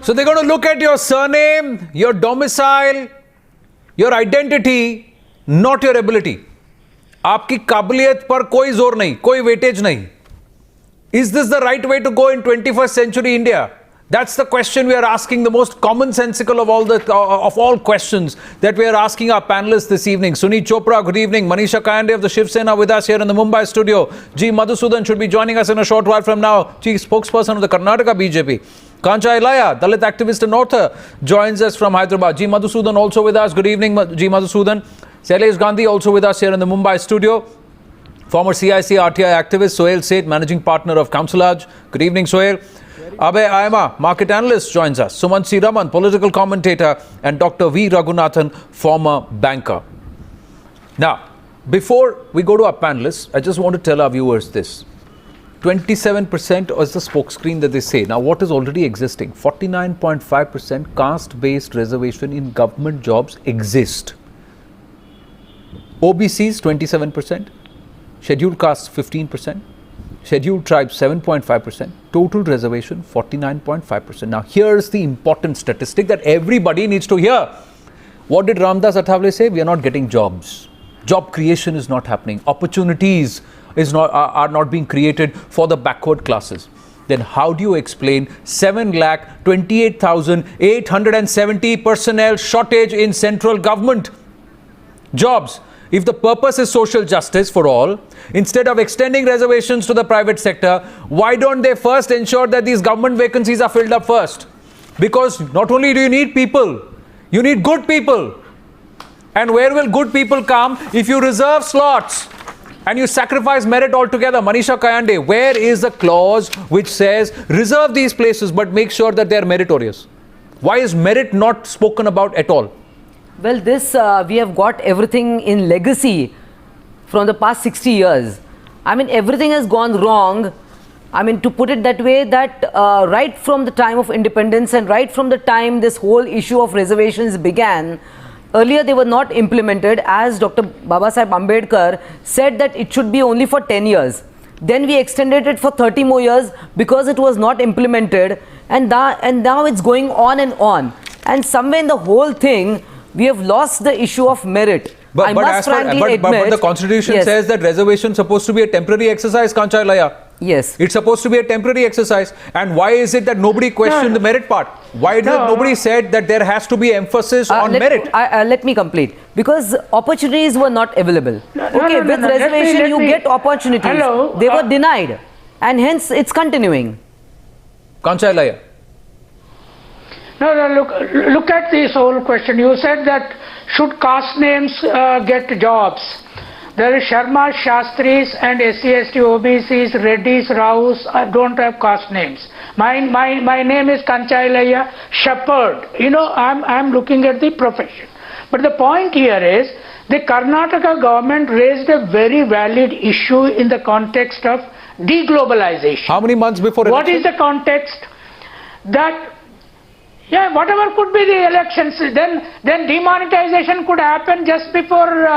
So they're going to look at your surname, your domicile, your identity, not your ability. आपकी काबिलियत पर कोई जोर नहीं, कोई weightage नहीं. Is this the right way to go in 21st century India? That's the question we are asking, the most commonsensical of all questions that we are asking our panelists this evening. Suneet Chopra, good evening. Manisha Kayande of the Shiv Sena with us here in the Mumbai studio. G. Madhusudhan should be joining us in a short while from now. Chief Spokesperson of the Karnataka BJP. Kancha Illaiah, Dalit activist and author, joins us from Hyderabad. G. Madhusudhan also with us. Good evening, G. Madhusudhan. Shailesh Gandhi also with us here in the Mumbai studio. Former CIC RTI activist Suhel Seth, managing partner of Counselage. Good evening, Suhel. Abhay, Aima, market analyst, joins us. Sumanth, Raman, political commentator, and Dr. V. Raghunathan, former banker. Now, before we go to our panelists, I just want to tell our viewers this. 27% is the smokescreen that they say. Now, what is already existing? 49.5% caste-based reservation in government jobs exist. OBCs, 27%. Scheduled castes, 15%. Scheduled tribes, 7.5%. Total reservation, 49.5%. Now, here's the important statistic that everybody needs to hear. What did Ramdas Athavale say? We are not getting jobs. Job creation is not happening. Opportunities are not being created for the backward classes. Then how do you explain 7,28,870 personnel shortage in central government jobs? If the purpose is social justice for all, instead of extending reservations to the private sector, why don't they first ensure that these government vacancies are filled up first? Because not only do you need people, you need good people. And where will good people come if you reserve slots and you sacrifice merit altogether? Manisha Kayande, where is the clause which says reserve these places but make sure that they are meritorious? Why is merit not spoken about at all? Well, we have got everything in legacy from the past 60 years. I mean, everything has gone wrong. I mean, to put it that way, that right from the time of independence and right from the time this whole issue of reservations began, earlier they were not implemented, as Dr. Babasaheb Ambedkar said that it should be only for 10 years. Then we extended it for 30 more years because it was not implemented, and now it's going on and on. And somewhere in the whole thing, we have lost the issue of merit. But the Constitution says that reservation is supposed to be a temporary exercise, Kancha Illaiah. Yes. It's supposed to be a temporary exercise. And why is it that nobody questioned the merit part? Why did nobody said that there has to be emphasis on merit? Let me complete. Because opportunities were not available. With reservation you get opportunities. They were denied. And hence it's continuing. Kancha Illaiah. No, look at this whole question. You said that should caste names get jobs? There is Sharma, Shastris and SC, ST, OBCs, Reddys, Raus don't have caste names. My name is Kancha Illaiah, Shepherd. You know, I'm looking at the profession. But the point here is the Karnataka government raised a very valid issue in the context of deglobalization. How many months before election? What is the context? That whatever could be the elections, then demonetization could happen just before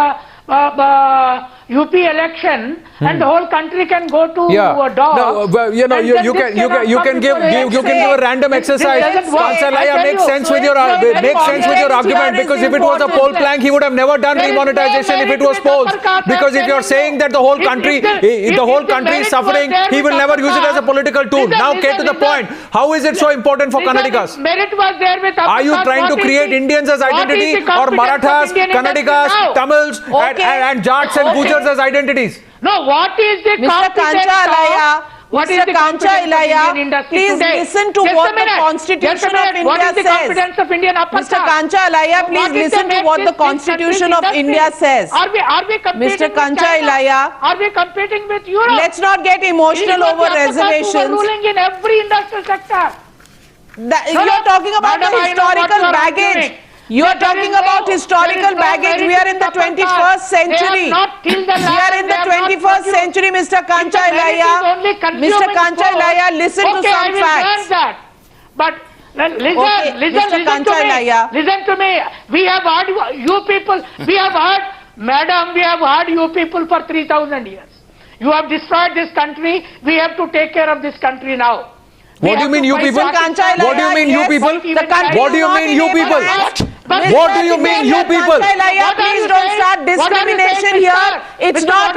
UP election, and the whole country can go to a dog. No, well, you know, you can give a random exercise. Kancha Illaiah makes sense with your argument, because if it was a poll plank, he would have never done demonetization if it was polls. Because if you're saying that the whole country is suffering, he will never use it as a political tool. Now get to the point. How is it so important for Kannadigas? Merit was there with Are you trying to create Indians as identity, or Marathas, Kannadigas, Tamils, and Jats and Gujars as identities? No, what is the Mr. Kancha Illaiah, Mr. Kancha Illaiah, please listen to what the Constitution of India says. Mr. Kancha Illaiah, please listen to what the Constitution of India says. Are we competing Mr. Kancha Illaiah, are we competing with Europe? Let's not get emotional over reservations. Ruling in every industrial sector. You're talking about the historical baggage. You are talking about historical baggage. We are in the 21st century. We are in the 21st century, Mr. Kancha Illaiah. Mr. Kancha Illaiah, listen to some facts. But listen to me. We have heard you people. We have heard, madam, we have heard you people for 3,000 years. You have destroyed this country. We have to take care of this country now. What do you mean, you people? Kancha, What do you mean, you yes, people? the country What do you is not mean, in you able people? hands. What do you mean, you people? Please don't start discrimination here. It's not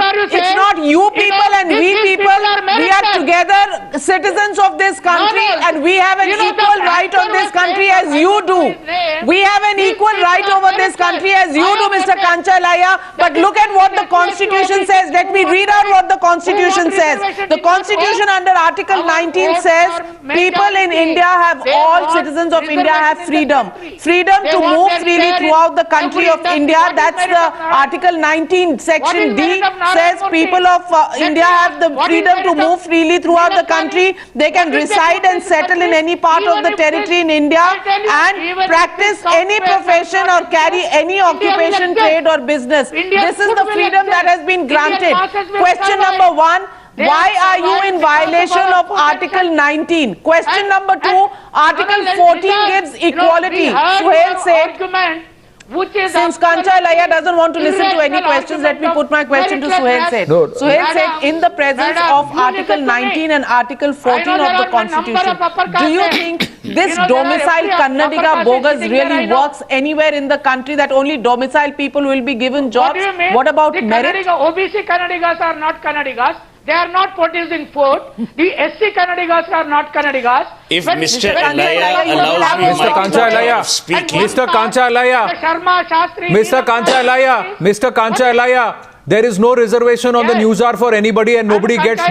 you people and we people. We are together citizens of this country and we have an equal right on this country as you do. We have an equal right over this country as you do, Mr. Kancha. But look at what the Constitution says. Let me read out what the Constitution says. The Constitution under Article 19 says people in India have, all citizens of India have freedom. Freedom to move freely throughout the country of India. That's the Article 19 section D says people of India have the freedom to move freely throughout the country. They can reside and settle in any part of the territory in India and practice any profession or carry any occupation, trade or business. This is the freedom that has been granted. Question number 1. Why are you in violation of Article 19? Question number 2. Article 14 gives equality. Suhel said, since Kancha doesn't want to listen to any questions, let me put my question to Suhel said. No. Suhel said, in the presence of Article 19 and Article 14 of the Constitution, do you think this domicile Karnataka bogus really works anywhere in the country, that only domicile people will be given jobs? What about merit? OBC Kannadigas are not Kannadigas. They are not producing food. The SC Kannadigas are not Kannadigas. If When Mr. Illaiah allows me Mr. Kancha Illaiah, speaking. Mr. Kancha Illaiah, Sharma, Shastri, Mr. Kancha Illaiah, Mr. Kancha Illaiah, there is no reservation on the Newshour for anybody, and nobody gets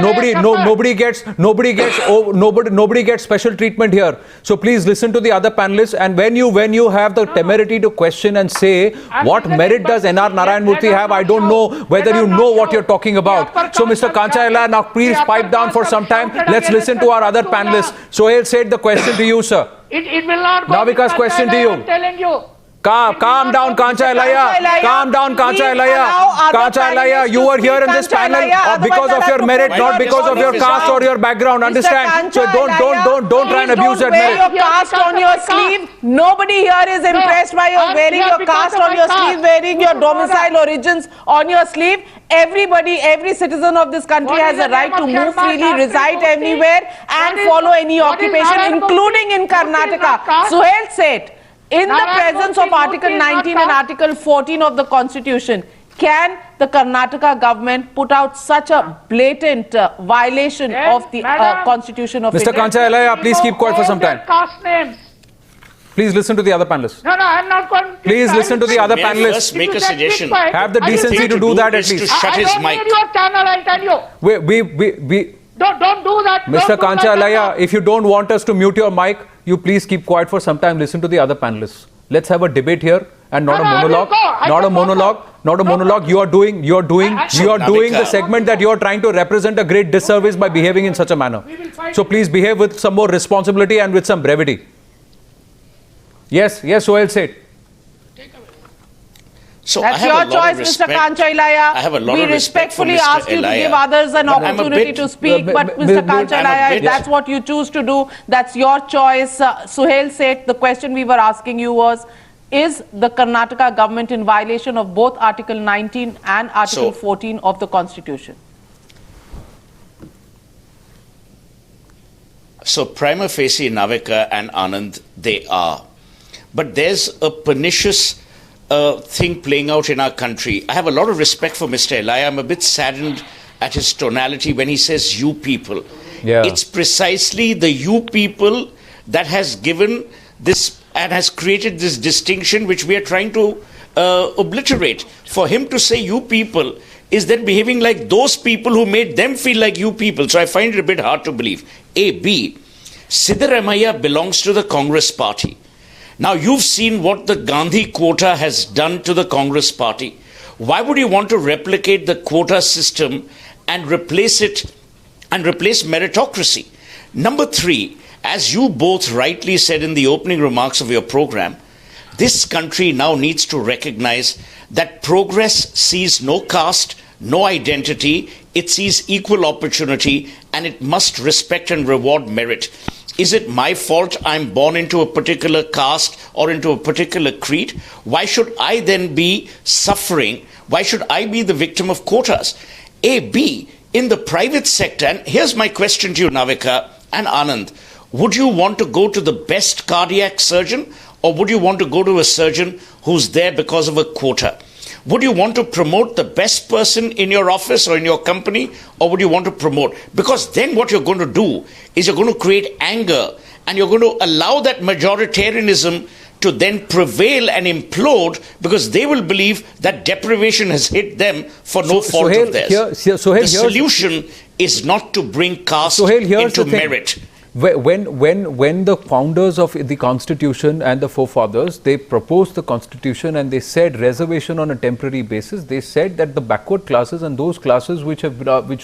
special treatment here. So please listen to the other panelists, and when you have the temerity to question and say what merit does N.R. Narayan Murthy have, I don't know whether you know what you're talking about. So Mr. Kancha Illaiah, now please pipe down for some time. Let's listen to our other panelists. Suhel said the question to you, sir. It will not go. Navika's question to you. I'm telling you. Calm down, Kancha Illaiah. Calm down, Kancha Illaiah. Kancha Illaiah, you were here in this panel because of your merit, not because of your caste or your background. Understand? So don't try and abuse that merit. Wear your caste on your sleeve. Nobody here is impressed by your wearing your caste on your sleeve, wearing your domicile origins on your sleeve. Everybody, every citizen of this country has a right to move freely, reside anywhere, and follow any occupation, including in Karnataka. Suhel said, in the presence of Article 19 and Article 14 of the Constitution, can the Karnataka government put out such a blatant violation of the Constitution of Mr. India? Kancha Illaiah, please keep quiet for some time. Caste names. Please listen to the other panelists. No, I'm not going. Please listen to the other May I panelists. first make a suggestion? Have the decency to do that at least. Shut his I don't mic. need your channel, I'll tell you. We Don't do that. Mr. Kancha Illaiah, if you don't want us to mute your mic, you please keep quiet for some time. Listen to the other panelists. Let's have a debate here and not a monologue. Not a monologue. You are doing the segment that you are trying to represent a great disservice by behaving in such a manner. So please behave with some more responsibility and with some brevity. Yes, Suhel said. So That's I have your a lot choice, of Mr. respect. Kancha Illaiah. I have a lot We of respect for respectfully Mr. ask you to Illaiah. give others an But I'm a opportunity bit- to speak. But Mr. Kancha Illaiah, if that's what you choose to do, that's your choice. Suhel said the question we were asking you was, is the Karnataka government in violation of both Article 19 and Article 14 of the Constitution? So prima facie, Navika and Anand, they are. But there's a pernicious thing playing out in our country. I have a lot of respect for Mr. Illaiah. I'm a bit saddened at his tonality when he says you people. Yeah. It's precisely the you people that has given this and has created this distinction which we are trying to obliterate. For him to say you people is then behaving like those people who made them feel like you people. So I find it a bit hard to believe. B, Siddaramaiah belongs to the Congress party. Now you've seen what the Gandhi quota has done to the Congress party. Why would you want to replicate the quota system and replace it and replace meritocracy? Number 3, as you both rightly said in the opening remarks of your program, this country now needs to recognize that progress sees no caste, no identity, it sees equal opportunity, and it must respect and reward merit. Is it my fault I'm born into a particular caste or into a particular creed? Why should I then be suffering? Why should I be the victim of quotas? B, in the private sector, and here's my question to you, Navika and Anand, would you want to go to the best cardiac surgeon, or would you want to go to a surgeon who's there because of a quota? Would you want to promote the best person in your office or in your company, or would you want to promote? Because then what you're going to do is you're going to create anger, and you're going to allow that majoritarianism to then prevail and implode, because they will believe that deprivation has hit them for no fault of theirs. The solution is not to bring caste into merit. When the founders of the Constitution and the forefathers, they proposed the Constitution and they said reservation on a temporary basis, they said that the backward classes and those classes which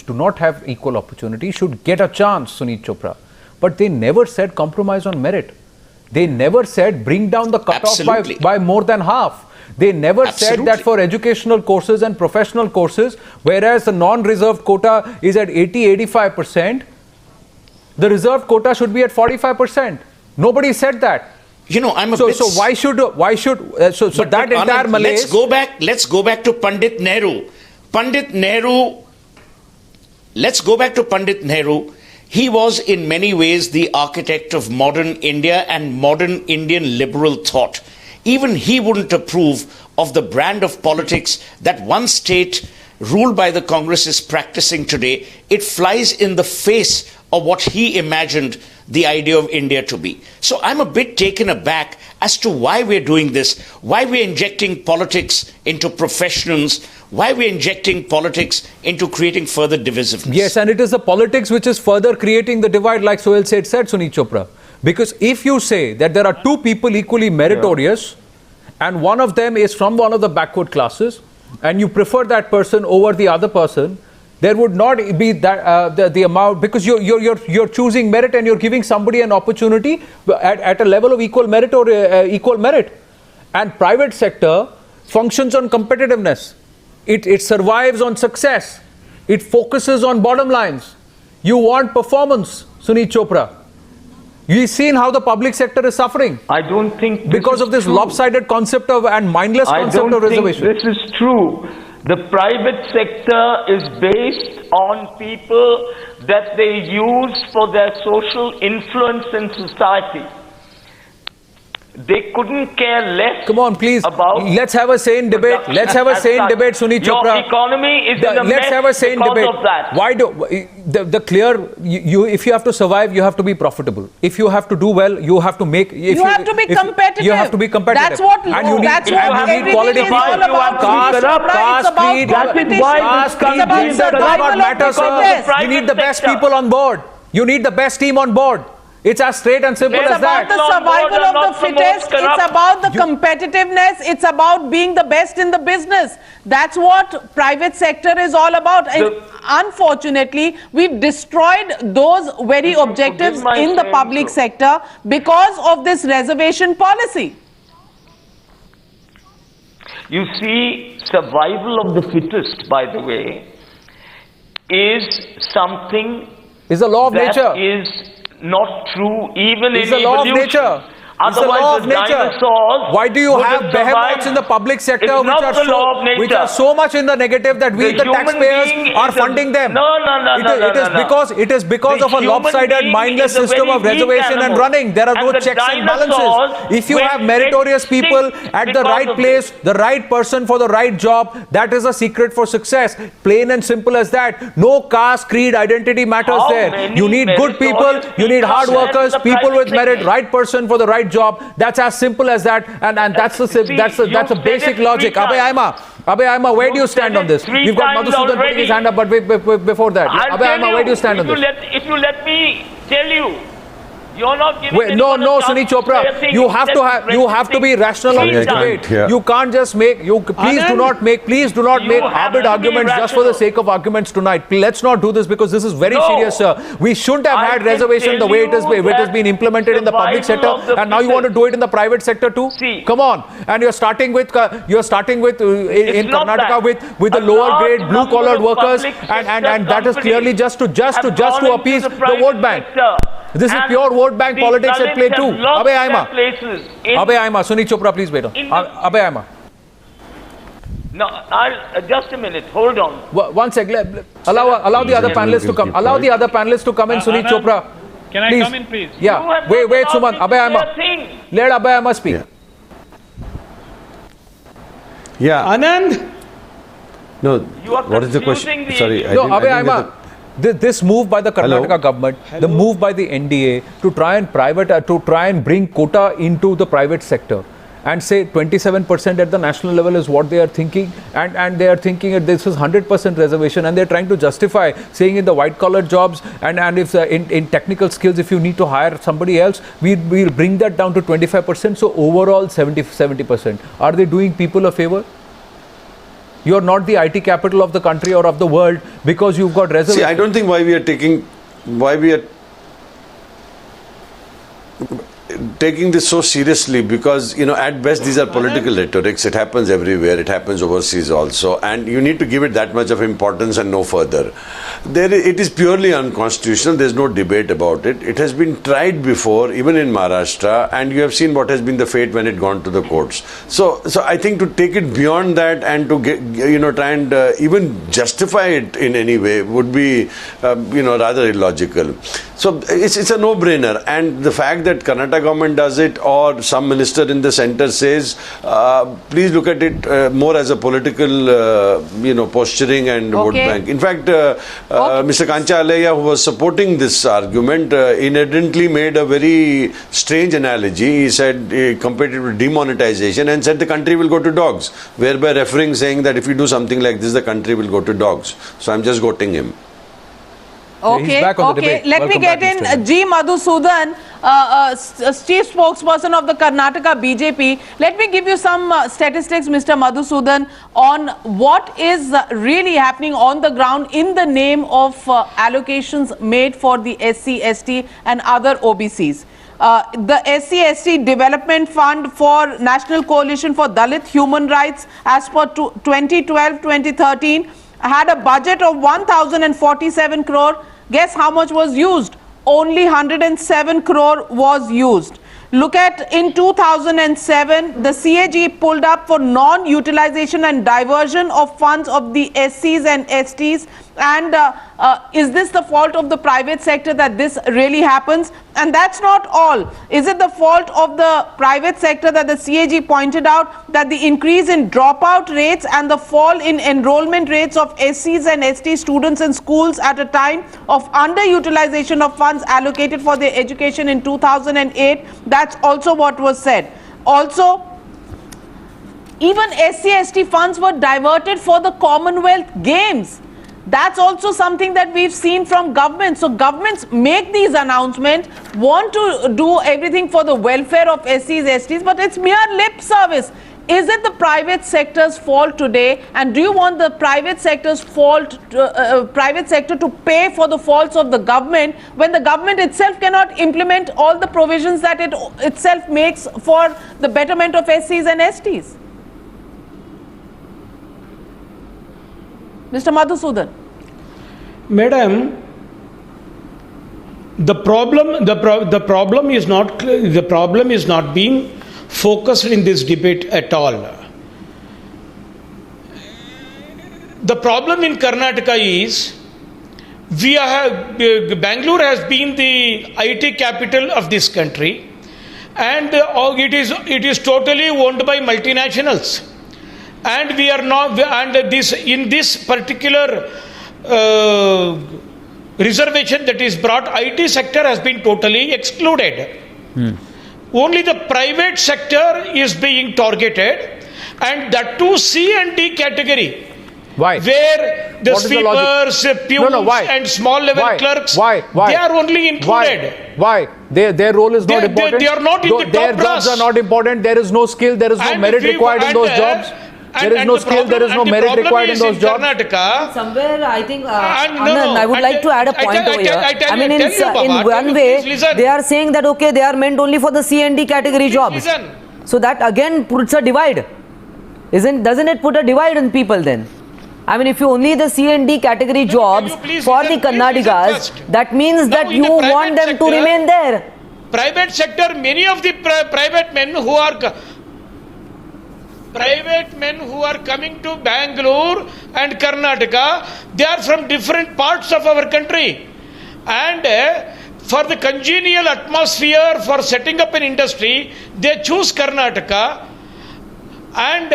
do not have equal opportunity should get a chance, Suneet Chopra. But they never said compromise on merit. They never said bring down the cutoff by more than half. They never said that for educational courses and professional courses, whereas the non-reserved quota is at 80-85%, the reserved quota should be at 45%. Nobody said that. You know, I'm a so, bit... So why should that entire Anand, malaise... Let's go back to Pandit Nehru. Let's go back to Pandit Nehru. He was in many ways the architect of modern India and modern Indian liberal thought. Even he wouldn't approve of the brand of politics that one state ruled by the Congress is practicing today. It flies in the face of what he imagined the idea of India to be. So I'm a bit taken aback as to why we're doing this, why we're injecting politics into professionals, why we're injecting politics into creating further divisiveness. Yes, and it is the politics which is further creating the divide, like Suhel said, Suneet Chopra. Because if you say that there are two people equally meritorious, and one of them is from one of the backward classes, and you prefer that person over the other person, there would not be that the amount, because you're choosing merit and you're giving somebody an opportunity at a level of equal merit or equal merit. And private sector functions on competitiveness. It survives on success. It focuses on bottom lines. You want performance, Suneet Chopra. You've seen how the public sector is suffering. I don't think because of this lopsided concept of and mindless concept of reservation. This is true. The private sector is based on people that they use for their social influence in society. They couldn't care less. Come on, please. About let's have a sane debate. Let's have a sane debate, Suneet Chopra. Your economy is in a let's have a sane debate. Of that. Why do the clear? If you have to survive, you have to be profitable. If you have to do well, you have to make. You have to be competitive. You have to be competitive. That's what. And you need, that's what you need quality people. All about. Caste, creed, does not matter, sir. You need the best people on board. You need the best team on board. It's as straight and simple as that. It's about the survival of the fittest. It's about the competitiveness. It's about being the best in the business. That's what private sector is all about. And unfortunately, we've destroyed those very objectives in the public sector because of this reservation policy. You see, survival of the fittest, by the way, is something is a law of nature. That is not true even in evolution. It's a law of nature. Otherwise, the dinosaurs. Why do you have behemoths in the public sector which are so much in the negative that we, the taxpayers, are funding them? It is because of a lopsided, mindless system of reservation and running. There are no checks and balances. If you have meritorious people at the right place, the right person for the right job, that is a secret for success. Plain and simple as that. No caste, creed, identity matters there. You need good people. You need hard workers, people with merit, right person for the right job. That's as simple as that, and that's a basic logic. Abhay Aima, where do you stand on this? We've got Madhusudhan putting his hand up, but before that, Abhay Aima, where do you stand on this? If you let me tell you, you're not giving no, Suneet Chopra. You have to be rational on this debate. You can't just make. Please do not make harbid arguments just for the sake of arguments tonight. Let's not do this because this is very serious, sir. We shouldn't have had reservation the way it has been implemented in the public sector, and now you want to do it in the private sector too. Come on, and you're starting with in Karnataka with the lower grade blue collared workers, and that is clearly just to appease the vote bank. This is pure vote bank politics at play too. Abhay Aima, Suneet Chopra, please wait on. Abhay Aima. No, just a minute. Hold on. One sec. Allow the other panelists to come. Allow the other panelists to come in. Suneet Chopra. Can I come in, please? Yeah. You have Wait, not allowed Sumanth. me to Abhay, say a Aima. thing. Let Abhay, Aima speak. Yeah. Anand, No. You are What is the confusing question? the Sorry. issue. No, I Abhay, didn't get Aima. This move by the Karnataka Hello? government, the move by the NDA to try and bring quota into the private sector, and say 27% at the national level is what they are thinking, and they are thinking that this is 100% reservation, and they're trying to justify saying in the white collar jobs and if in technical skills, if you need to hire somebody else, we'll bring that down to 25%. So overall 70%. Are they doing people a favor? You're not the IT capital of the country or of the world because you've got reservations. See, I don't think why we are taking this so seriously, because at best these are political rhetorics. It happens everywhere. It happens overseas also, and you need to give it that much of importance and no further. It is purely unconstitutional. There's no debate about it. It has been tried before, even in Maharashtra, and you have seen what has been the fate when it gone to the courts. So I think to take it beyond that and to try and even justify it in any way would be rather illogical. So it's a no-brainer, and the fact that Karnataka government does it or some minister in the center says, please look at it more as a political, posturing and vote bank. In fact, Mr. Kancha Illaiah, who was supporting this argument, inadvertently made a very strange analogy. He said, he compared it with demonetization and said the country will go to dogs, whereby referring saying that if you do something like this, the country will go to dogs. So I'm just quoting him. He's back on the debate. Let me Welcome get back, in Mr. G. Madhusudhan, chief spokesperson of the Karnataka BJP. Let me give you some statistics, Mr. Madhusudhan, on what is really happening on the ground in the name of allocations made for the SC, ST and other OBCs. The SC/ST Development Fund for National Coalition for Dalit Human Rights, as per 2012-2013, had a budget of 1,047 crore. Guess how much was used? Only 107 crore was used. Look at in 2007, the CAG pulled up for non-utilization and diversion of funds of the SCs and STs. And is this the fault of the private sector that this really happens? And that's not all. Is it the fault of the private sector that the CAG pointed out that the increase in dropout rates and the fall in enrollment rates of SCs and ST students in schools at a time of underutilization of funds allocated for their education in 2008? That's also what was said. Also, even SC/ST funds were diverted for the Commonwealth Games. That's also something that we've seen from governments. So governments make these announcements, want to do everything for the welfare of SCs, STs, but it's mere lip service. Is it the private sector's fault today? And do you want the private sector's private sector to pay for the faults of the government when the government itself cannot implement all the provisions that it itself makes for the betterment of SCs and STs? Mr. Madhusudhan. Madam, the problem is not being focused in this debate at all. The problem in Karnataka is Bangalore has been the IT capital of this country, and it is totally owned by multinationals. And we are not, and in this particular reservation that is brought, IT sector has been totally excluded. Only the private sector is being targeted, and that too C and D category. Why? Where the sweepers, peons and small level clerks, they are only included. Why? Their role is not important. They are not in the top Their jobs are not important. There is no skill, there is no merit required in those jobs. There is no skill, there is no merit required in those jobs. Somewhere, I think, Anand, I would like to add a point over here. I mean, in one way, they are saying that, okay, they are meant only for the C and D category jobs. So that again puts a divide. Doesn't it put a divide in people then? I mean, if you only the C and D category jobs for the Kannadigas, that means that you want them to remain there. Private sector, many of the private men who are coming to Bangalore and Karnataka, they are from different parts of our country. And for the congenial atmosphere for setting up an industry, they choose Karnataka, and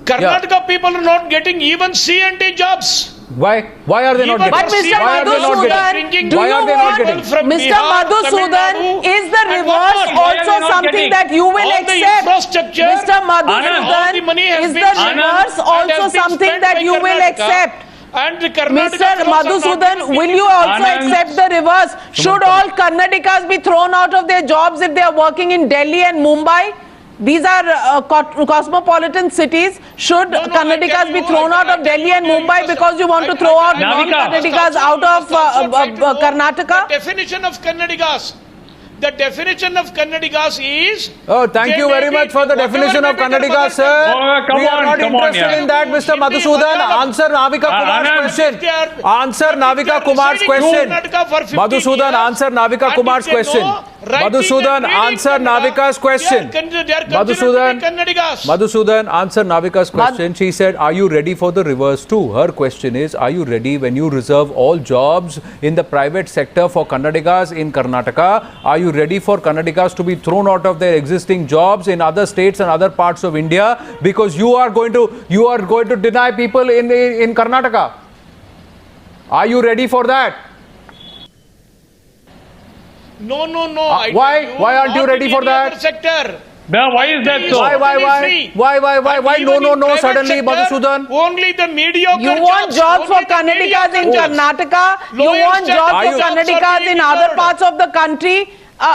Karnataka people are not getting even C&D jobs. Why? Why are they not Even getting? But Mr. Why are they not Madhusudhan, getting? do Why you are they not getting? want, From Mr. Bihar, Madhusudhan, Tamil Nadu, is the and reverse whatnot? Why also are they not something getting? that you will All the accept? infrastructure, Mr. all the Madhusudhan, money has is been the spent reverse and also has been something spent that by you will Karnataka, accept? and the Karnataka Mr. fellows are not Madhusudhan, even will you also Anand. accept the reverse? Should all Karnatikas be thrown out of their jobs if they are working in Delhi and Mumbai? These are cosmopolitan cities. Should No, I Karnatikas tell be you, thrown I out of tell Delhi you, and Mumbai I- because you want to I- throw out I- non-Karnatikas out of Karnataka? The definition of Kannadigas. The definition of Kannadigas is... Oh, thank they you may very be- much for the whatever definition may of be their Kannadiga, mother sir. tongue. We are not interested yeah. in that, Mr. Hindi, Madhusudhan. Malayalam. Answer Navika Kumar's Anand. question. They are- Answer but if they Navika are Kumar's residing in question. Karnataka for 15 Madhusudhan, years, answer Navika and Kumar's if they question. know writing Madhusudhan, and reading answer Kannada, Navika's question. They are considered Madhusudhan, to be Kannadigas. Madhusudhan, answer Navika's question. She said, are you ready for the reverse too? Her question is, are you ready when you reserve all jobs in the private sector for Kannadigas in Karnataka? Are you ready for Kannadigas to be thrown out of their existing jobs in other states and other parts of India because you are going to deny people in Karnataka? Are you ready for that? No. Why? I tell you, Why aren't you not ready in for any that? other sector. Why is that so? Why? Free. Why? And No, even no, in no, private suddenly, sector, Madhusudhan. Only the mediocre You want jobs for only the Karnatikas in mediocre jobs. Karnataka? You Lower want standard jobs Are for you- Karnatikas in other parts of the country?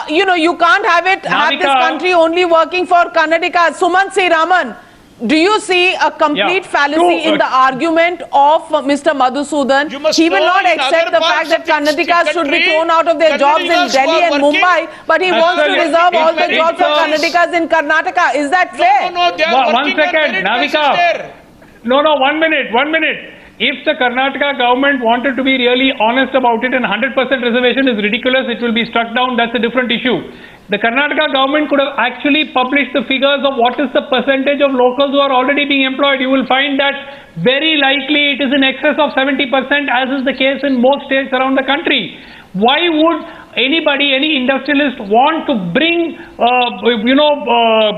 You can't have this Navika. country only working for Karnataka. Sumanth Raman, do you see a complete Yeah. fallacy in the argument of Mr. Madhusudhan? You must He will know not in accept other the parts fact that of the Karnatikas should be country, thrown out of their jobs in Kannadigas Delhi who are and working- Mumbai, but he wants to Absolutely. reserve all the It's- jobs for it's- Karnatikas in Karnataka. Is that fair? No, they are One working on second, merit basis Navika. there. No, 1 minute. If the Karnataka government wanted to be really honest about it and 100% reservation is ridiculous, it will be struck down, that's a different issue. The Karnataka government could have actually published the figures of what is the percentage of locals who are already being employed. You will find that very likely it is in excess of 70%, as is the case in most states around the country. Why would anybody, any industrialist want to bring,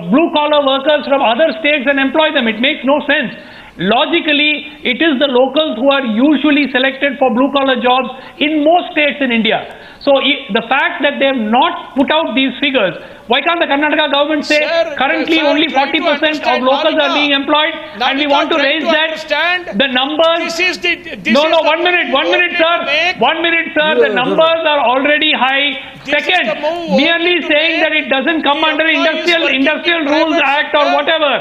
blue-collar workers from other states and employ them? It makes no sense. Logically, it is the locals who are usually selected for blue-collar jobs in most states in India. So the fact that they have not put out these figures, why can't the Karnataka government say currently only 40% of locals are being employed and we want to raise that? The numbers... No, 1 minute, sir. 1 minute, sir. The numbers are already high. Second, merely saying that it doesn't come under Industrial Rules Act or whatever.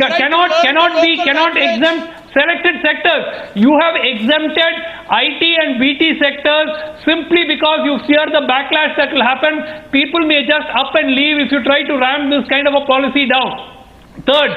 Cannot exempt selected sectors. You have exempted IT and BT sectors simply because you fear the backlash that will happen. People may just up and leave if you try to ram this kind of a policy down. Third,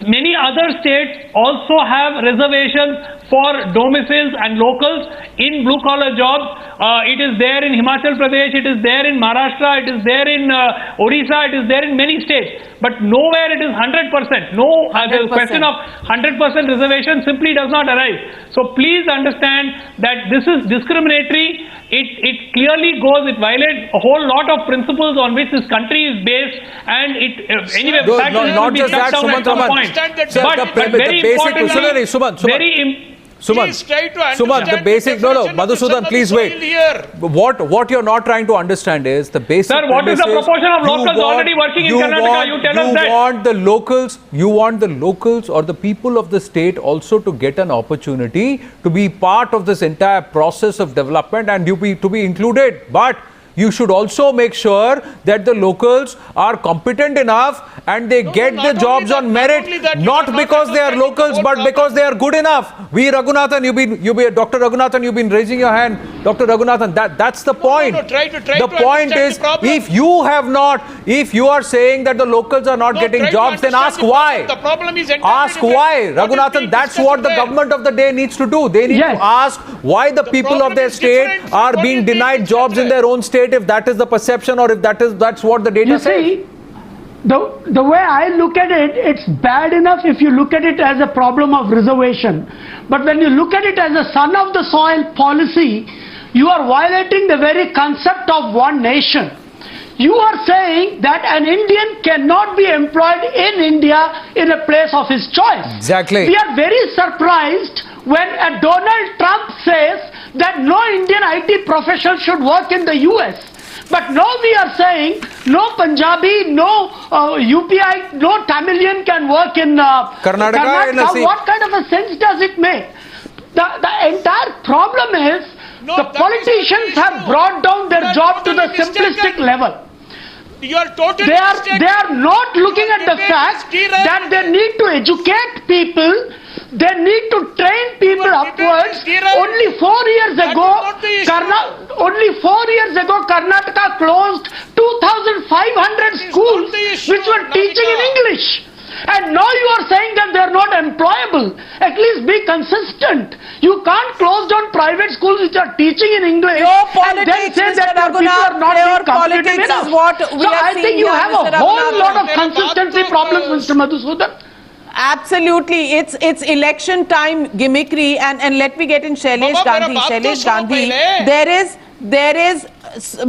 many other states also have reservations for domiciles and locals in blue-collar jobs. It is there in Himachal Pradesh, it is there in Maharashtra, it is there in Odisha, it is there in many states. But nowhere it is 100%. No, the 100%. question of 100% reservation simply does not arise. So please understand that this is discriminatory. It clearly it violates a whole lot of principles on which this country is based, and anyway, No, fact is not to be just struck that, down at Sumanth, some Raman. point. Sir, But very importantly, Please try to Sumanth, the understand basic, the no, definition of the Madhusudhan, son of please the wait. soil here. What you're not trying to understand is the basic. Sir, what is the premise proportion of you locals already working in Karnataka? You tell us that. You want the locals or the people of the state also to get an opportunity to be part of this entire process of development and to be included. But you should also make sure that the locals are competent enough and they get the jobs on merit, not because they are locals, but because they are good enough. Raghunathan, Dr. Raghunathan, you've been raising your hand. Dr. Raghunathan, that's the point. The point is, if you are saying that the locals are not getting jobs, then ask why. The problem is Ask why, Raghunathan. That's what the government of the day needs to do. They need to ask why the people of their state are being denied jobs in their own state, if that is the perception or if that's what the data says. The way I look at it, it's bad enough if you look at it as a problem of reservation. But when you look at it as a son of the soil policy, you are violating the very concept of one nation. You are saying that an Indian cannot be employed in India in a place of his choice. Exactly. We are very surprised when a Donald Trump says that no Indian IT professional should work in the US. But now we are saying no Punjabi, no UPI, no Tamilian can work in Karnataka. What kind of a sense does it make? The entire problem is the politicians have brought down their job to the simplistic level. You are totally they are not looking at the fact that they need to educate people, they need to train people upwards. Only 4 years ago, Karnataka closed 2,500 schools which were teaching in English. And now you are saying that they are not employable. At least be consistent. You can't close down private schools which are teaching in English and then say that people are not being competitive enough. So I think you have a whole lot of consistency problems, Mr. Madhusudhan. Absolutely, it's election time gimmickry, and let me get in Shailesh Gandhi. There is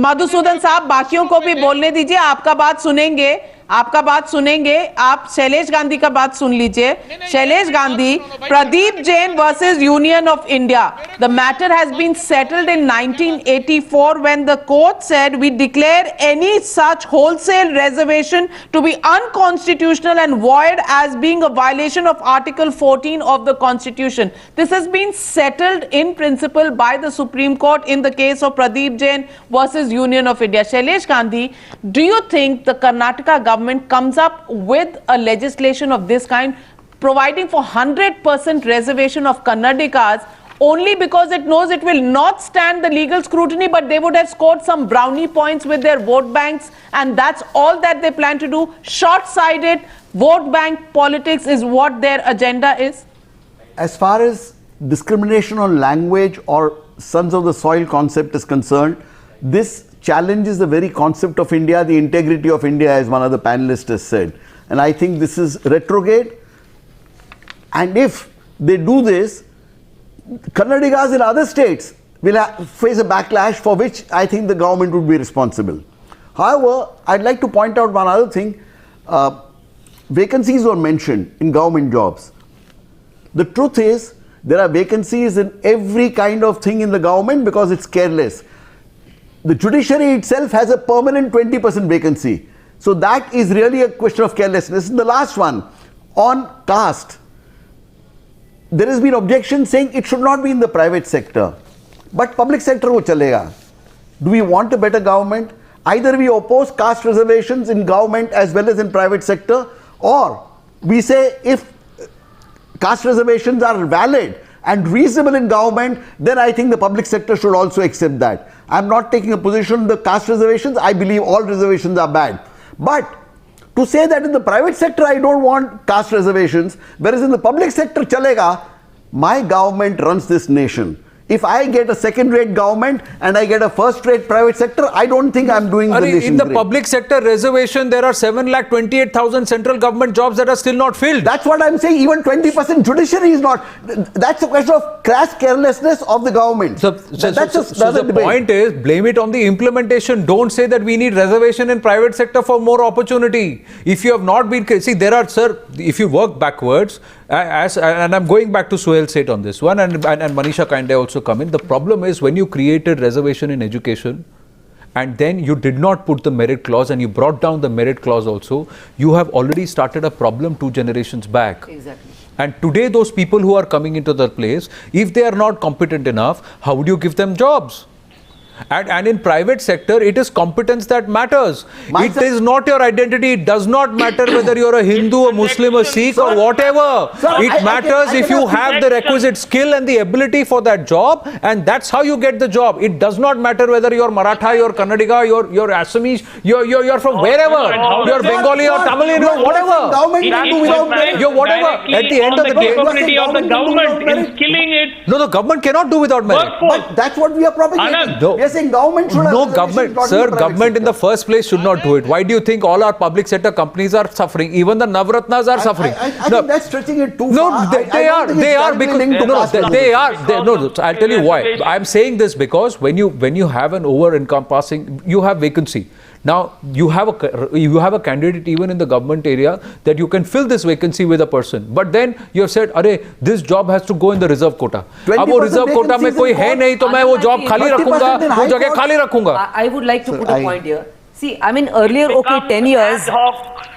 Madhusudhan साहब बाकियों को भी बोलने दीजिए, आपका बात सुनेंगे, आप शैलेश गांधी का बात सुन लीजिए. Shailesh Gandhi, Pradeep Jain versus Union of India. The matter has been settled in 1984 when the court said we declare any such wholesale reservation to be unconstitutional and void as being a violation of Article 14 of the Constitution. This has been settled in principle by the Supreme Court in the case of Pradeep Jain versus Union of India. Shailesh Gandhi, do you think the Karnataka government comes up with a legislation of this kind, providing for 100% reservation of Kannadikas only because it knows it will not stand the legal scrutiny, but they would have scored some brownie points with their vote banks, and that's all that they plan to do? Short-sighted vote bank politics is what their agenda is? As far as discrimination on language or sons of the soil concept is concerned, this challenges the very concept of India, the integrity of India, as one of the panelists has said. And I think this is retrograde. And if they do this, Kannadigas in other states will face a backlash for which I think the government would be responsible. However, I'd like to point out one other thing. Vacancies were mentioned in government jobs. The truth is, there are vacancies in every kind of thing in the government because it's careless. The judiciary itself has a permanent 20% vacancy. So that is really a question of carelessness. And the last one, on caste, there has been objection saying it should not be in the private sector. But public sector wo chalega. Do we want a better government? Either we oppose caste reservations in government as well as in private sector, or we say if caste reservations are valid and reasonable in government, then I think the public sector should also accept that. I'm not taking a position on the caste reservations. I believe all reservations are bad. But to say that in the private sector I don't want caste reservations, whereas in the public sector chalega, my government runs this nation. If I get a second-rate government and I get a first-rate private sector, I don't think I'm doing the nation in the great. public sector reservation, there are 7,28,000 central government jobs that are still not filled. That's what I'm saying. Even 20% judiciary is not. That's a question of crass carelessness of the government. So the point is, blame it on the implementation. Don't say that we need reservation in private sector for more opportunity. If you have not been, see, there are, sir, if you work backwards, and I'm going back to Suhel's state on this one, and Manisha Kayande also come in. The problem is when you created reservation in education, and then you did not put the merit clause, and you brought down the merit clause also, you have already started a problem 2 generations back. Exactly. And today those people who are coming into the place, if they are not competent enough, how would you give them jobs? And in private sector, it is competence that matters. It is not your identity. It does not matter whether you're a Hindu, a Muslim, a Sikh, or whatever. It matters if you have the requisite skill and the ability for that job, and that's how you get the job. It does not matter whether you're Maratha, you're Kannadiga, you're Assamese, you're from wherever. You're Bengali or Tamilian or whatever. You're whatever. At the end of the day, capability of the government in skilling it. No, the government cannot do without merit. But that's what we are propagating. Anand, are saying government should have No, reservations, government, not sir, the private government in the sector. first place should not do it. Why do you think all our public sector companies are suffering? Even the Navratnas are suffering. I No, think that's stretching it too no, far. they are because they are. No, I'll tell you why. I'm saying this because when you have an over-encompassing, you have vacancy. Now you have a candidate even in the government area that you can fill this vacancy with a person. But then you have said, "Arey, this job has to go in the reserve quota." अब वो reserve quota में कोई है नहीं तो मैं वो job खाली रखूंगा, वो जगह खाली रखूंगा. I would like to put a point here. See, I mean, earlier, okay, 10 years,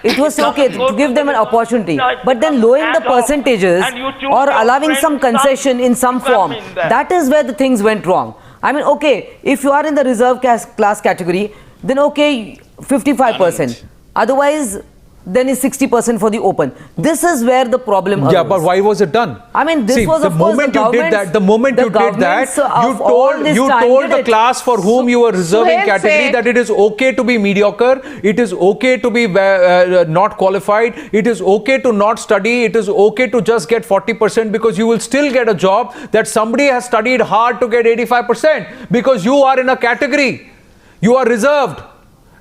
it was okay to give them an opportunity. But then lowering the percentages or allowing some concession in some form, that is where the things went wrong. I mean, okay, if you are in the reserve class category, then okay, 55%. Otherwise, then is 60% for the open. This is where the problem arose. Yeah, but why was it done? I mean, this was, the of course, moment you did that, you told the class for whom you were reserving Suhel category said, that it is okay to be mediocre, it is okay to be not qualified, it is okay to not study, it is okay to just get 40% because you will still get a job that somebody has studied hard to get 85% because you are in a category, you are reserved.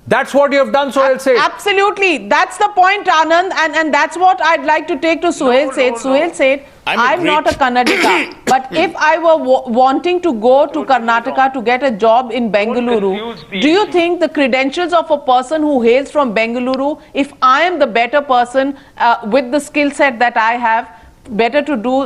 That's what you have done, Suhel said. Absolutely. That's the point, Anand, and that's what I'd like to take to Suhel said. Suhel said, I'm not a Kannadika, but if I were wanting to go to Karnataka to get a job in Bengaluru, do you think the credentials of a person who hails from Bengaluru, if I am the better person with the skill set that I have, better to do,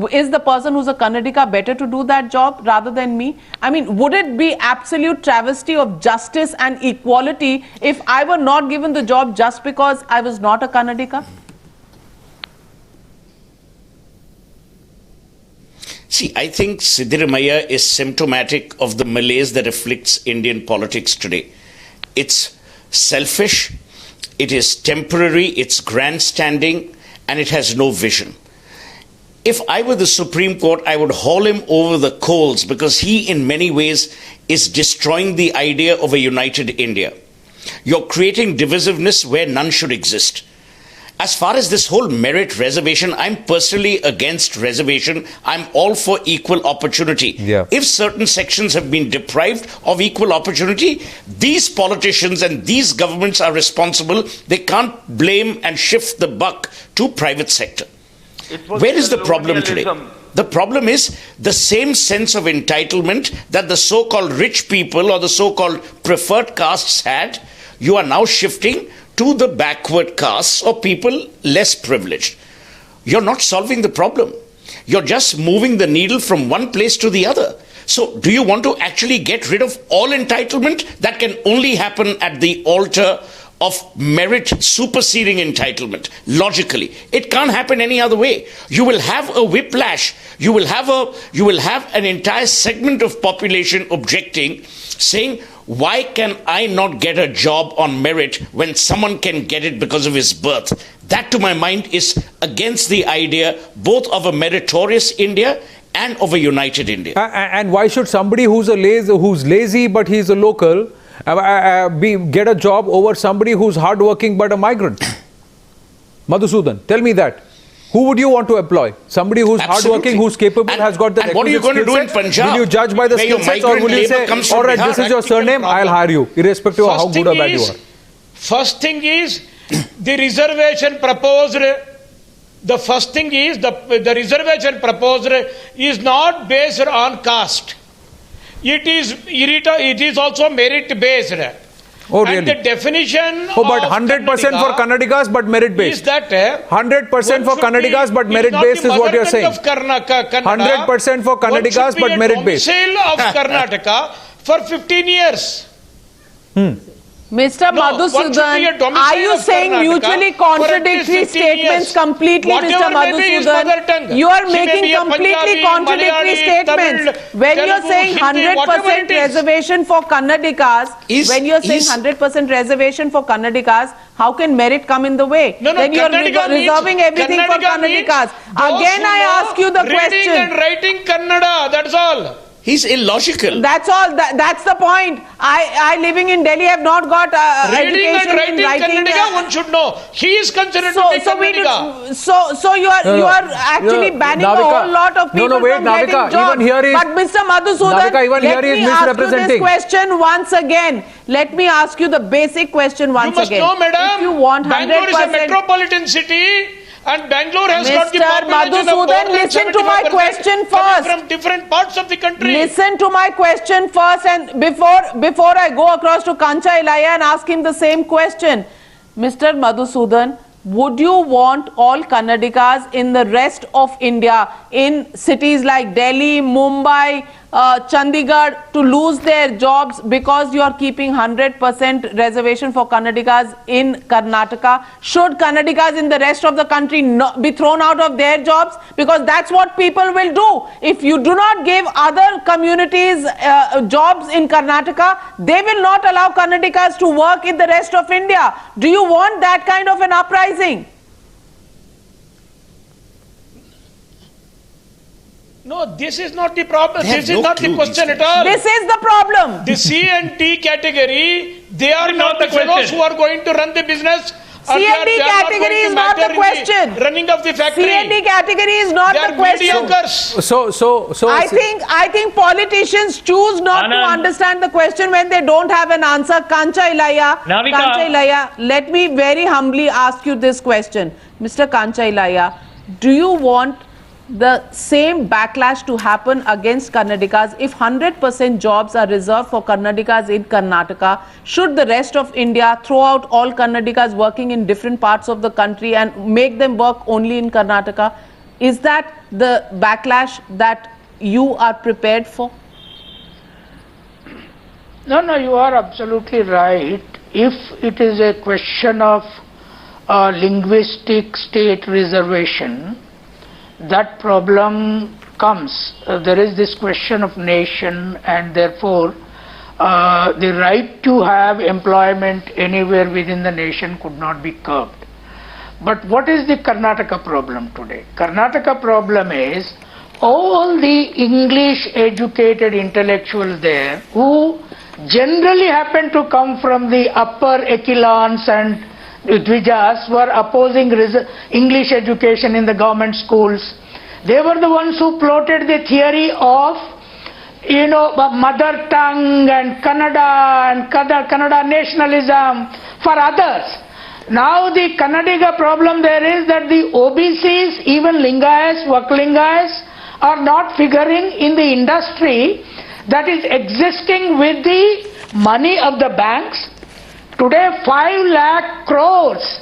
is the person who's a Kannadika better to do that job rather than me? I mean, would it be absolute travesty of justice and equality if I were not given the job just because I was not a Kannadika? See, I think Siddaramaiah is symptomatic of the malaise that afflicts Indian politics today. It's selfish, it is temporary, it's grandstanding, and it has no vision. If I were the Supreme Court, I would haul him over the coals because he, in many ways, is destroying the idea of a united India. You're creating divisiveness where none should exist. As far as this whole merit reservation, I'm personally against reservation. I'm all for equal opportunity. Yeah. If certain sections have been deprived of equal opportunity, these politicians and these governments are responsible. They can't blame and shift the buck to private sector. Where is the problem today? The problem is the same sense of entitlement that the so-called rich people or the so-called preferred castes had, you are now shifting to the backward castes or people less privileged. You're not solving the problem. You're just moving the needle from one place to the other. So do you want to actually get rid of all entitlement? That can only happen at the altar of merit superseding entitlement, logically. It can't happen any other way. You will have a whiplash. You will have an entire segment of population objecting, saying, why can I not get a job on merit when someone can get it because of his birth? That, to my mind, is against the idea both of a meritorious India and of a united India. And why should somebody who's lazy but he's a local get a job over somebody who's hardworking but a migrant? Madhusudhan, tell me that. Who would you want to employ? Somebody who's hardworking, who's capable, has got the and what are you going to do in Punjab? Will you judge by the skill sets or will you say, all right, this is your surname, I'll hire you, irrespective of how good or bad you are? First thing is, the reservation proposed, the first thing is, the reservation proposed is not based on caste. It is also merit based. Oh, really? And the definition but 100% for Kannadigas, but merit based. Is that 100% for Kannadigas, but merit based is what you're saying. 100% for Kannadigas, but merit based. Sale of Karnataka for 15 years. Mr. Madhusudhan, are you saying mutually contradictory statements completely, Mr. Madhusudhan? You are making completely contradictory statements. When you are saying 100% reservation for Kannadikas, how can merit come in the way? Then you are reserving everything for Kannadikas. Again, I ask you the question. Reading and writing Kannada, that's all. He's illogical. That's all. That's the point. I living in Delhi have not got Reading and education in writing writing. Kannadiga, one should know. He is considered to be Kannadiga. So you are actually banning Navika, a whole lot of people wait, from Navika, getting jobs. even here is- But Mr. Madhusudhan, Navika, even let here is me ask you this misrepresenting. question once again. Let me ask you the basic question once You must again. know, madam, If you want Bangalore is a 100%. metropolitan city. And Bangalore has got the Mr. population of Madhusudhan, more than listen to my 75% question coming first. from different parts of the country. Listen to my question first, and before I go across to Kancha Illaiah and ask him the same question. Mr. Madhusudhan, would you want all Kannadigas in the rest of India, in cities like Delhi, Mumbai, Chandigarh, to lose their jobs because you are keeping 100% reservation for Kannadigas in Karnataka? Should Kannadigas in the rest of the country not be thrown out of their jobs? Because that's what people will do. If you do not give other communities jobs in Karnataka, they will not allow Kannadigas to work in the rest of India. Do you want that kind of an uprising? No, this is not the problem. They have This is no not the clue, question these at all. This is the problem. The C and D category, they are This is not not the the fellows question. who are going to run the business. or C and D they are not category going to is not matter the in question. running of the factory. C and D category is not They the are question. mediocres. So I think politicians choose not to Anand. understand the question when they don't have an answer. Kancha Illaiah, Navika. Kancha Illaiah, let me very humbly ask you this question. Mr. Kancha Illaiah, do you want the same backlash to happen against Kannadigas? If 100% jobs are reserved for Kannadigas in Karnataka, should the rest of India throw out all Kannadigas working in different parts of the country and make them work only in Karnataka? Is that the backlash that you are prepared for? No, you are absolutely right. If it is a question of linguistic state reservation, that problem comes. There is this question of nation, and therefore the right to have employment anywhere within the nation could not be curbed. But what is the Karnataka problem today? Karnataka problem is all the English educated intellectuals there who generally happen to come from the upper echelons and Dvijas were opposing English education in the government schools. They were the ones who floated the theory of, mother tongue and Kannada nationalism for others. Now the Kannadiga problem there is that the OBCs, even Lingayas, Vaklingayas, are not figuring in the industry that is existing with the money of the banks. Today 5 lakh crores.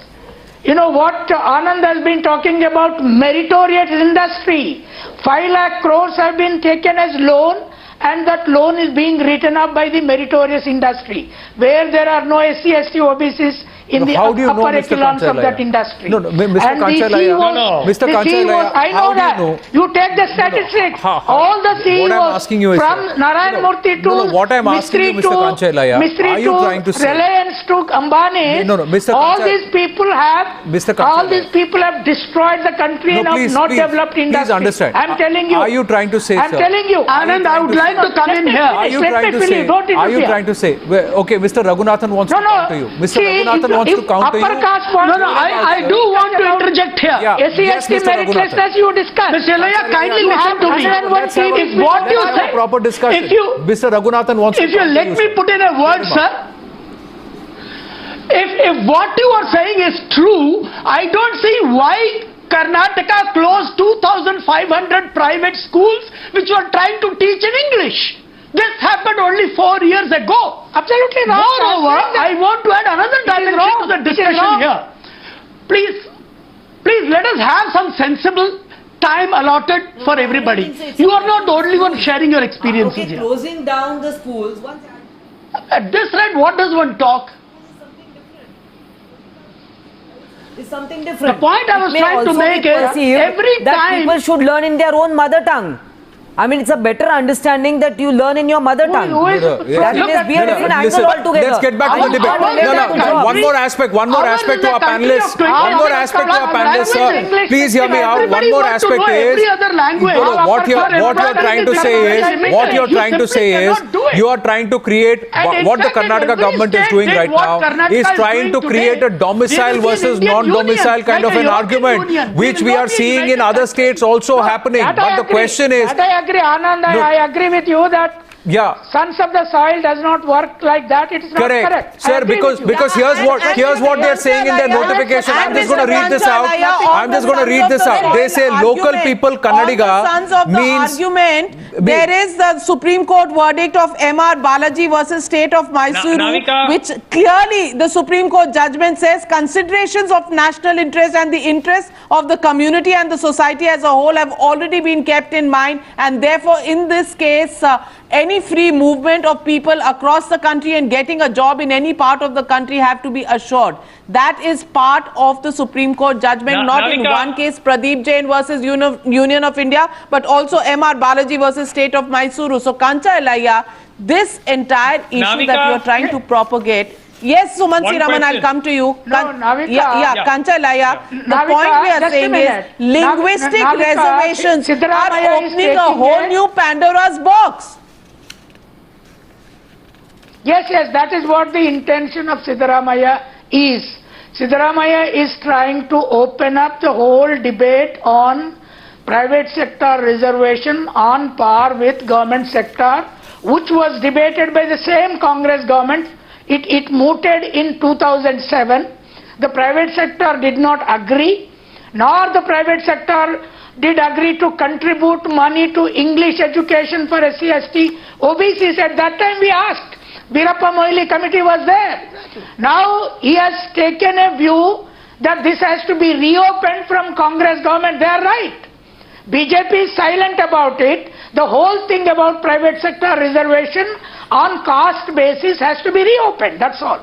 You know what Anand has been talking about, meritorious industry. 5 lakh crores have been taken as loan, and that loan is being written up by the meritorious industry, where there are no SC, ST, OBCs in the how do you know, upper Mr. echelons of Kancha that Illaiah? industry. No, Mr. And Kancha the Illaiah. CEOs, Mr. the Kancha CEOs, Illaiah, I know how do that. you know? You take the statistics. How- All the what CEOs I'm asking you is, from Narayan Murthy to what I'm asking you, Mistry Mr. Kancha Illaiah, Mistry are you trying to say? Reliance to Ambani. No, Mr. All Kancha- these people have Mr. Kancha all Illaiah. these people have destroyed the country and have not developed industry. Please understand. I'm telling you. Are you trying to say, I'm sir? telling you. Anand, I would like to come in here. Are you trying to say? Are you trying to say? Okay, Mr. Raghunathan wants to counter you. Mr. Raghunathan wants to counter you. Upper caste wants I do want to interject here. Yeah. SC, Yes, ST Mr. meritlessness you discuss. Mr. Illaiah, kindly listen to me. Let's have a- If what you let's have a say, proper discussion. if you, Mr. Raghunathan wants to if you counter let you, me sir. put in a word, sir. If what you are saying is true, I don't see why Karnataka closed 2,500 private schools which were trying to teach in English. This happened only 4 years ago. Absolutely wrong. Moreover, I want to add another dimension to the discussion here. Please let us have some sensible time allotted for everybody. You are not the only one sharing your experiences here. Closing down the schools. At this rate, what does one talk? Is something different. The point I was trying to make is every that time people should learn in their own mother tongue. I mean, it's a better understanding that you learn in your mother tongue. That Yeah. may be a different angle altogether. Let's get back to the debate. One more aspect to our panelists. One more aspect to our panelists, sir. Please hear me out. One more aspect is, what you're trying to say is, you are trying to create, what the Karnataka government is doing right now, is trying to create a domicile versus non-domicile kind of an argument, which we are seeing in other states also happening. But the question is, Anand, I agree with you that sons of the soil does not work like that. It is not correct. Sir, because here's what they're saying in their notification. I'm just going to read this out. They say local people Kannadiga means argument. There is the Supreme Court verdict of M.R. Balaji versus State of Mysuru, which clearly the Supreme Court judgment says considerations of national interest and the interests of the community and the society as a whole have already been kept in mind, and therefore in this case any free movement of people across the country and getting a job in any part of the country have to be assured. That is part of the Supreme Court judgment, not in one case Pradeep Jain versus Union of India, but also M.R. Balaji versus State of Mysuru. So Kancha, Illaiah, this entire issue that you are trying to propagate. Yes, Sumanth Raman, I'll come to you. Kancha, Illaiah, the point we are saying is linguistic reservations are opening a whole new Pandora's box. Yes, that is what the intention of Siddaramaiah is. Siddaramaiah is trying to open up the whole debate on private sector reservation on par with government sector, which was debated by the same Congress government. It mooted in 2007. The private sector did not agree, nor the private sector did agree to contribute money to English education for SC, ST, OBCs. At that time we asked. Birappa Moili committee was there. Now he has taken a view that this has to be reopened from Congress government. They are right. BJP is silent about it. The whole thing about private sector reservation on caste basis has to be reopened. That's all.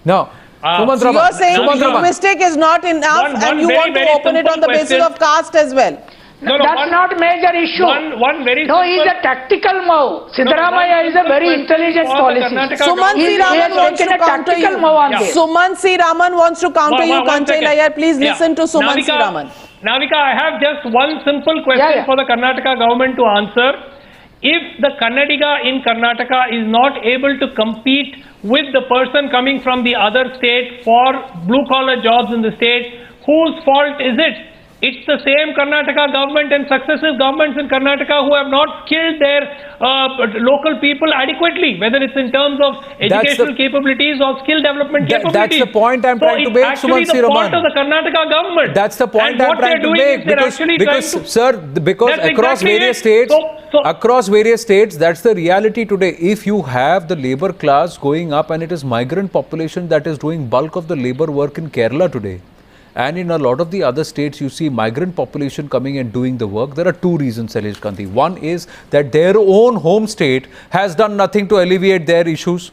No. So you are saying linguistic is not enough and you want to open it on the basis of caste as well. That's not a major issue. He's a tactical move. Siddaramaiah is a very intelligent policy. Sumanth Raman wants to counter you. Sumanth Raman wants to counter you. Kancha, Illaiah, please listen to Sumanth Raman. Navika, I have just one simple question for the Karnataka government to answer. If the Kannadiga in Karnataka is not able to compete with the person coming from the other state for blue-collar jobs in the state, whose fault is it? It's the same Karnataka government and successive governments in Karnataka who have not skilled their local people adequately, whether it's in terms of educational capabilities or skill development capabilities. That's the point I'm trying to make, Sumanth Raman. It's actually the fault of the Karnataka government. That's the point I'm trying to make. Because across various states, that's the reality today. If you have the labor class going up and it is migrant population that is doing bulk of the labor work in Kerala today, and in a lot of the other states, you see migrant population coming and doing the work. There are two reasons, Shailesh Gandhi. One is that their own home state has done nothing to alleviate their issues.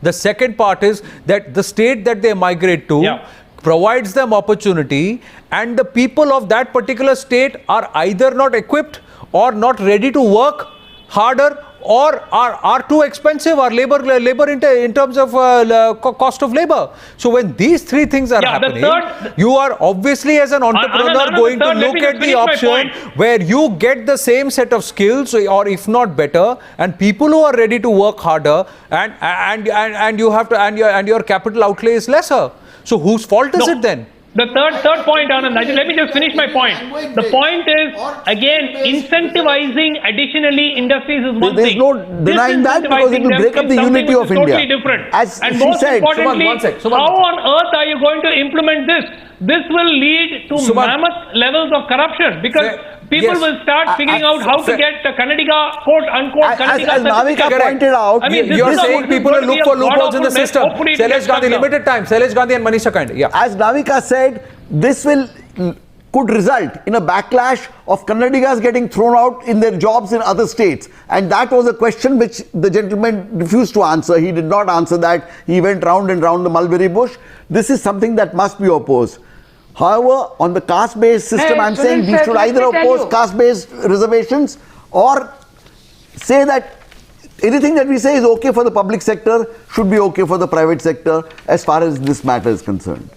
The second part is that the state that they migrate to provides them opportunity, and the people of that particular state are either not equipped or not ready to work harder, or are too expensive, or labor in terms of cost of labor. So when these three things are happening, you are obviously as an entrepreneur going to look at the option where you get the same set of skills, or if not better, and people who are ready to work harder, and you have to, and your capital outlay is lesser. So whose fault is it then? The third point, Anand, let me just finish my point. The point is, again, incentivizing additionally industries is one thing. There's no denying that, because it will break up the unity of India. Totally different. As and she most said, importantly, how on earth are you going to implement this? This will lead to mammoth levels of corruption, because people will start figuring out how to get the Kannadiga, quote unquote, Kannadiga. As Navika pointed out, you're saying people will look for loopholes in the system. Shailesh Gandhi, limited time. Shailesh Gandhi and Manisha kind. As Navika said, this could result in a backlash of Kannadigas getting thrown out in their jobs in other states. And that was a question which the gentleman refused to answer. He did not answer that. He went round and round the mulberry bush. This is something that must be opposed. However, on the caste-based system, Hey, I'm Suneet saying we sir, should let either me tell oppose you. caste-based reservations or say that anything that we say is okay for the public sector should be okay for the private sector as far as this matter is concerned.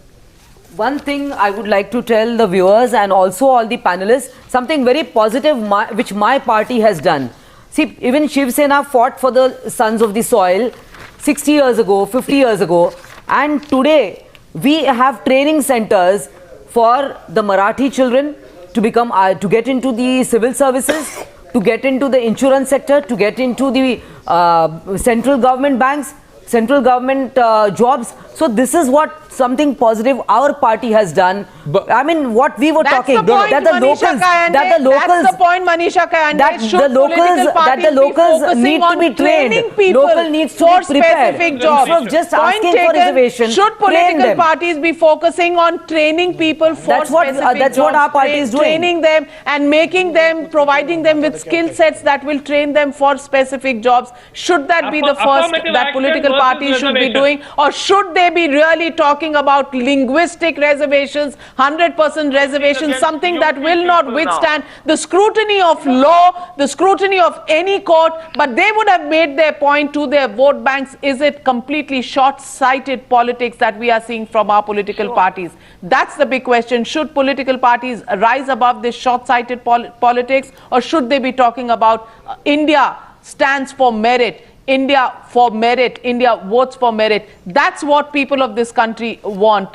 One thing I would like to tell the viewers and also all the panelists, something very positive which my party has done. See, even Shiv Sena fought for the sons of the soil 60 years ago, 50 years ago, and today we have training centers for the Marathi children to become, to get into the civil services, to get into the insurance sector, to get into the central government banks, central government jobs. So this is what something positive our party has done. But I mean, what we were That's talking the point, that the Manisha locals, Kayande. that the locals, That's the point, Manisha Kayande. that Should the locals, political that the parties be locals focusing need to on be trained. training people Local needs to for be prepared. specific jobs. Instead of just Point asking taken. for reservation, Should train political them. parties be focusing on training people for That's what- specific that's jobs? what our party is doing. Training them and making them, providing them with skill sets that will train them for specific jobs. Should that be the first Affirmative that action political versus parties should be reservation. doing? Or should they be really talking about linguistic reservations, 100% reservations, something that will not withstand the scrutiny of law, the scrutiny of any court, but they would have made their point to their vote banks. Is it completely short-sighted politics that we are seeing from our political parties? That's the big question. Should political parties rise above this short-sighted politics, or should they be talking about India stands for merit, India for merit, India votes for merit? That's what people of this country want.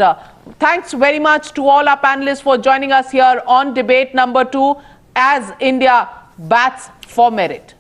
Thanks very much to all our panelists for joining us here on debate number 2 as India bats for merit.